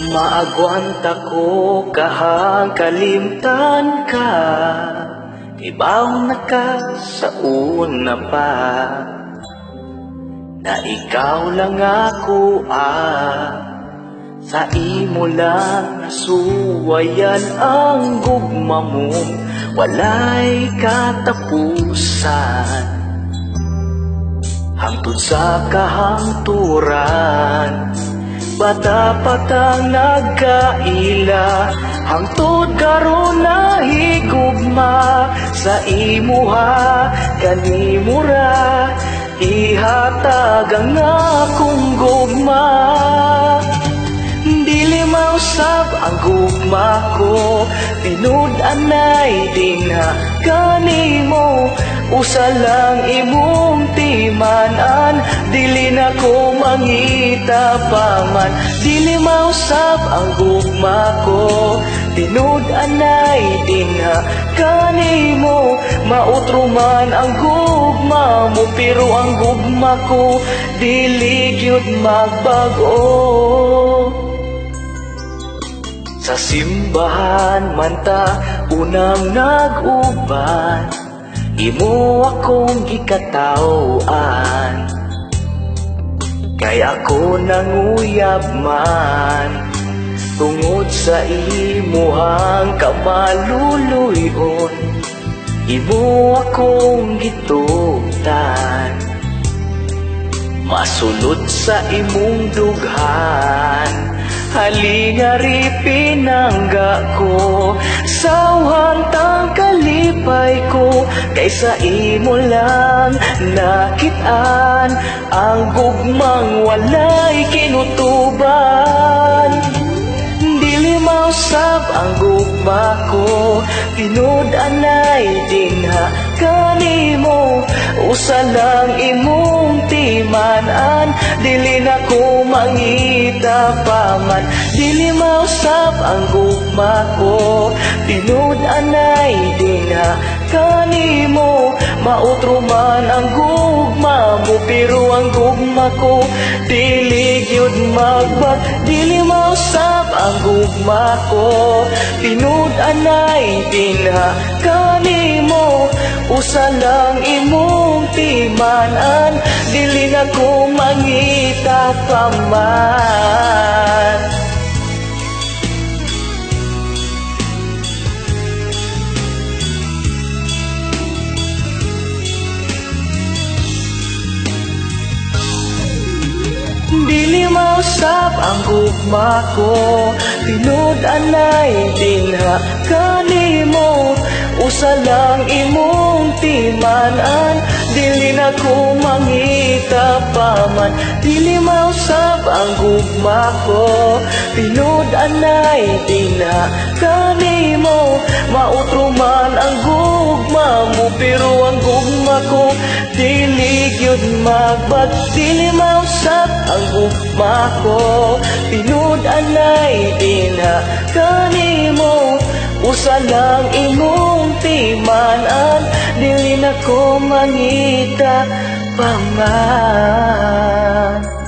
Maagwanta ko kahang kalimtan ka, ibaw na ka sa una pa, na ikaw lang ako sa imo lang nasuwayan ang gugma mo, walay katapusan. Hangtod sa kahangturan, bata patang nagkaila, hangtod karon nahigugma sa imuha kanimura, ihatag ang akong gugma. Dili mausab ang gugma ko, tinud-anay dinha kanimo, usa lang imong timan-an, dili na ko mangita pa man. Dili mausab ang gugma ko, tinud-anay dinha kanimo, mautro man ang gugma mo, pero ang gugma ko dili gyud magbago. Sa simbahan man ta unang nag-uban, imo akong gikatawaan, kay ako nanguyab man tungod sa imuhang kamaluluyon. Imo akong gitutan, masulod sa imong dughan, halingari pinangga ko, sawhang tang kalipay ko, kaysa imo lang nakitaan ang gugmang walay kinutuban. Dili mausab ang gugma ko, tinud-anay dinha kanimo, usa lang imong timan-an, dili na ko mangita pa man. Dili mausab ang gugma ko, tinud-anay dinha kanimo, mautro man ang gugma mo, pero ang gugma ko dili gyud magbag. Dili mausab ang gugma ko, tinud-anay dinha kanimo, usa lang imong timan-an, dili na ko mangita pa man. Dili mausab ang gugma ko, tinud-anay dinha kanimo, usa lang imong timan-an, dili na ko mangita pa man. Dili mausab ang gugma ko, tinud-anay dinha kanimo, mautro man ang gugma mo, pero ang gugma ko dili gyud magbag. Dili mausab ang gugma ko, tinud-anay dinha kanimo, usa lang imong timan-an, dili na ko mangita pa man.